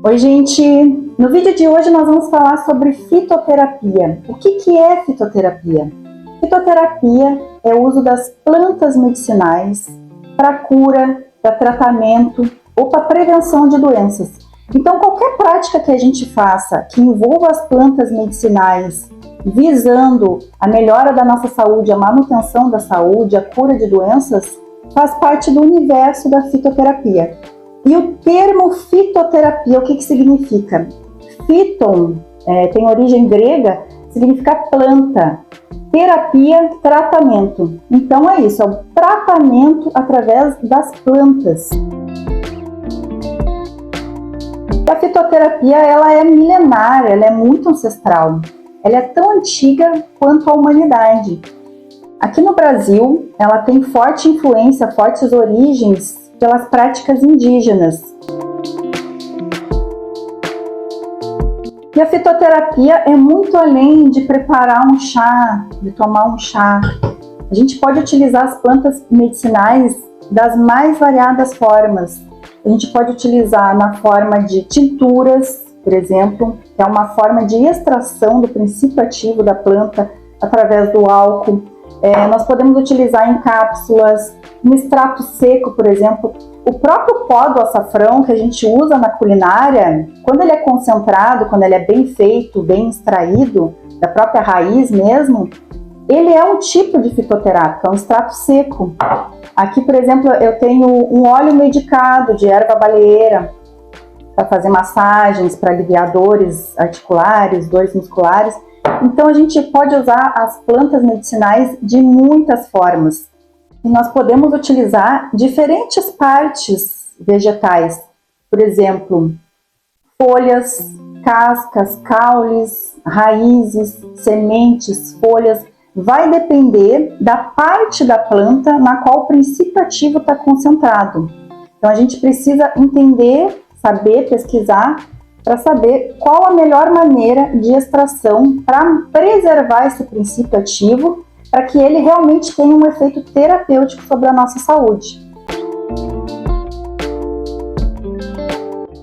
Oi, gente! No vídeo de hoje nós vamos falar sobre fitoterapia. O que é fitoterapia? Fitoterapia é o uso das plantas medicinais para cura, para tratamento ou para prevenção de doenças. Então, qualquer prática que a gente faça que envolva as plantas medicinais visando a melhora da nossa saúde, a manutenção da saúde, a cura de doenças, faz parte do universo da fitoterapia. E o termo fitoterapia, o que significa? Phyton, tem origem grega, significa planta. Terapia, tratamento. Então é isso, é o tratamento através das plantas. A fitoterapia, ela é milenar, ela é muito ancestral. Ela é tão antiga quanto a humanidade. Aqui no Brasil, ela tem forte influência, fortes origens pelas práticas indígenas. E a fitoterapia é muito além de preparar um chá, de tomar um chá. A gente pode utilizar as plantas medicinais das mais variadas formas. A gente pode utilizar na forma de tinturas, por exemplo, que é uma forma de extração do princípio ativo da planta através do álcool. Nós podemos utilizar em cápsulas, em extrato seco, por exemplo. O próprio pó do açafrão que a gente usa na culinária, quando ele é concentrado, quando ele é bem feito, bem extraído, da própria raiz mesmo, ele é um tipo de fitoterápico, é um extrato seco. Aqui, por exemplo, eu tenho um óleo medicado de erva baleeira para fazer massagens, para aliviar dores articulares, dores musculares. Então, a gente pode usar as plantas medicinais de muitas formas. E nós podemos utilizar diferentes partes vegetais. Por exemplo, folhas, cascas, caules, raízes, sementes, folhas. Vai depender da parte da planta na qual o princípio ativo está concentrado. Então, a gente precisa entender, saber, pesquisar, para saber qual a melhor maneira de extração para preservar esse princípio ativo, para que ele realmente tenha um efeito terapêutico sobre a nossa saúde.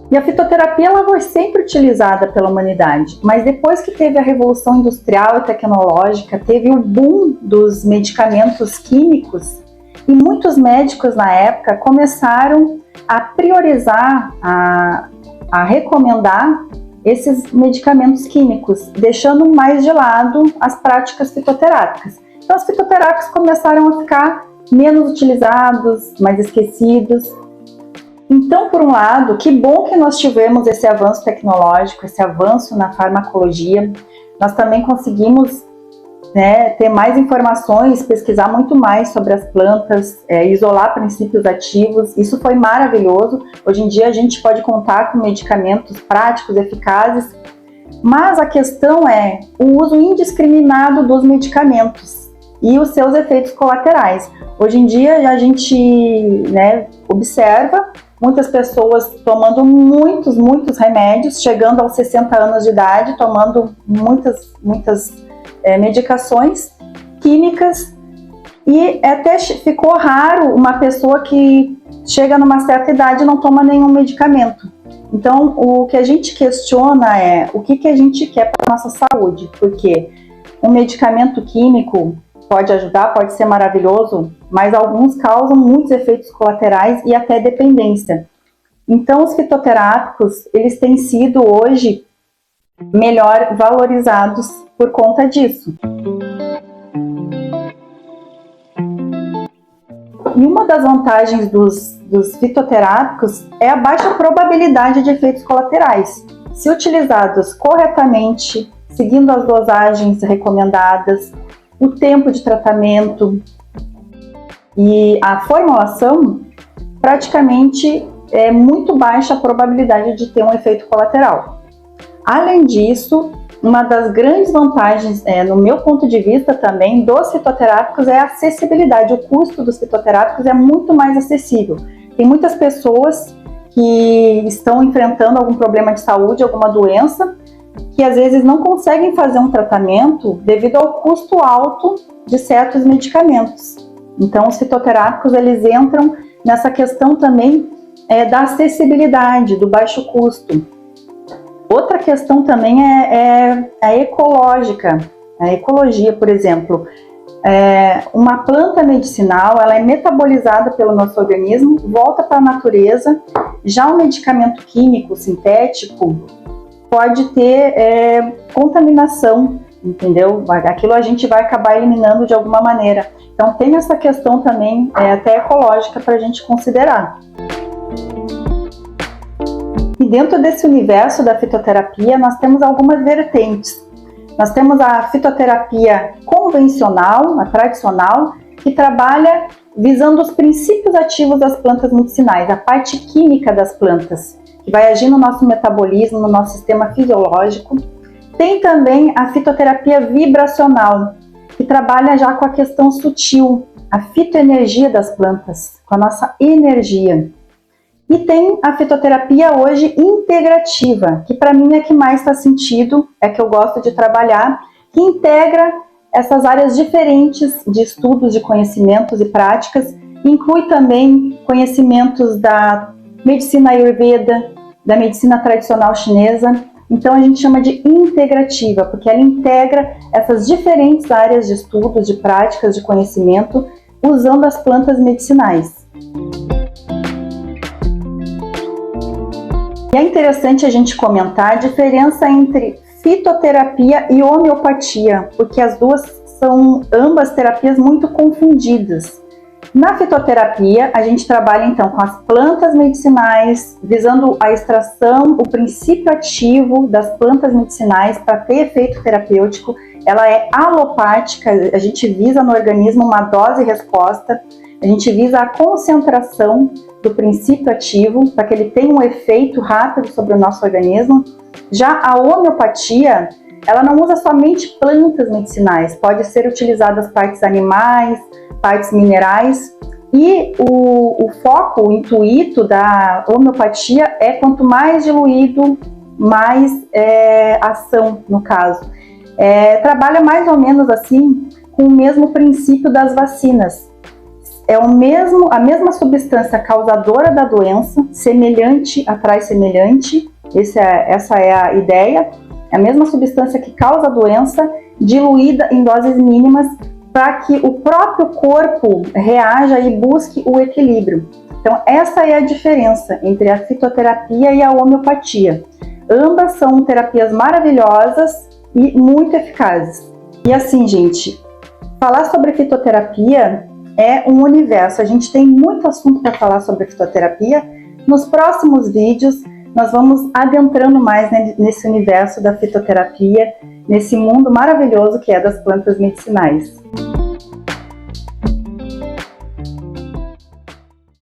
E a fitoterapia ela foi sempre utilizada pela humanidade, mas depois que teve a revolução industrial e tecnológica, teve o boom dos medicamentos químicos e muitos médicos na época começaram a priorizar, a recomendar esses medicamentos químicos, deixando mais de lado as práticas fitoterápicas. Então, os fitoterápicos começaram a ficar menos utilizados, mais esquecidos. Então, por um lado, que bom que nós tivemos esse avanço tecnológico, esse avanço na farmacologia. Nós também conseguimos ter mais informações, pesquisar muito mais sobre as plantas, isolar princípios ativos. Isso foi maravilhoso. Hoje em dia a gente pode contar com medicamentos práticos, eficazes, mas a questão é o uso indiscriminado dos medicamentos e os seus efeitos colaterais. Hoje em dia a gente observa muitas pessoas tomando muitos remédios, chegando aos 60 anos de idade, tomando muitas medicações químicas, e até ficou raro uma pessoa que chega numa certa idade e não toma nenhum medicamento. Então, o que a gente questiona é o que a gente quer para a nossa saúde, porque um medicamento químico pode ajudar, pode ser maravilhoso, mas alguns causam muitos efeitos colaterais e até dependência. Então, os fitoterápicos, eles têm sido hoje melhor valorizados por conta disso. E uma das vantagens dos fitoterápicos é a baixa probabilidade de efeitos colaterais. Se utilizados corretamente, seguindo as dosagens recomendadas, o tempo de tratamento e a formulação, praticamente é muito baixa a probabilidade de ter um efeito colateral. Além disso, uma das grandes vantagens, no meu ponto de vista também, dos fitoterápicos é a acessibilidade. O custo dos fitoterápicos é muito mais acessível. Tem muitas pessoas que estão enfrentando algum problema de saúde, alguma doença, que às vezes não conseguem fazer um tratamento devido ao custo alto de certos medicamentos. Então, os fitoterápicos, eles entram nessa questão também da acessibilidade, do baixo custo. Outra questão também é a ecológica, a ecologia, por exemplo. Uma planta medicinal, ela é metabolizada pelo nosso organismo, volta para a natureza. Já o medicamento químico sintético pode ter contaminação, entendeu? Aquilo a gente vai acabar eliminando de alguma maneira. Então tem essa questão também até ecológica para a gente considerar. E dentro desse universo da fitoterapia, nós temos algumas vertentes. Nós temos a fitoterapia convencional, a tradicional, que trabalha visando os princípios ativos das plantas medicinais, a parte química das plantas, que vai agir no nosso metabolismo, no nosso sistema fisiológico. Tem também a fitoterapia vibracional, que trabalha já com a questão sutil, a fitoenergia das plantas, com a nossa energia. E tem a fitoterapia hoje integrativa, que para mim é que mais faz sentido, é que eu gosto de trabalhar, que integra essas áreas diferentes de estudos, de conhecimentos e práticas, inclui também conhecimentos da medicina ayurveda, da medicina tradicional chinesa. Então a gente chama de integrativa, porque ela integra essas diferentes áreas de estudos, de práticas, de conhecimento, usando as plantas medicinais. E é interessante a gente comentar a diferença entre fitoterapia e homeopatia, porque as duas são ambas terapias muito confundidas. Na fitoterapia, a gente trabalha então com as plantas medicinais, visando a extração, o princípio ativo das plantas medicinais para ter efeito terapêutico. Ela é alopática, a gente visa no organismo uma dose e resposta, a gente visa a concentração do princípio ativo para que ele tenha um efeito rápido sobre o nosso organismo. Já a homeopatia, ela não usa somente plantas medicinais, pode ser utilizadas partes animais, partes minerais, e o foco, o intuito da homeopatia é quanto mais diluído, mais ação, no caso. Trabalha mais ou menos assim com o mesmo princípio das vacinas. É a mesma substância causadora da doença, semelhante atrai semelhante, essa é a ideia. É a mesma substância que causa a doença, diluída em doses mínimas, para que o próprio corpo reaja e busque o equilíbrio. Então, essa é a diferença entre a fitoterapia e a homeopatia. Ambas são terapias maravilhosas e muito eficazes. E assim, gente, falar sobre fitoterapia é um universo. A gente tem muito assunto para falar sobre fitoterapia. Nos próximos vídeos, nós vamos adentrando mais nesse universo da fitoterapia, nesse mundo maravilhoso que é das plantas medicinais.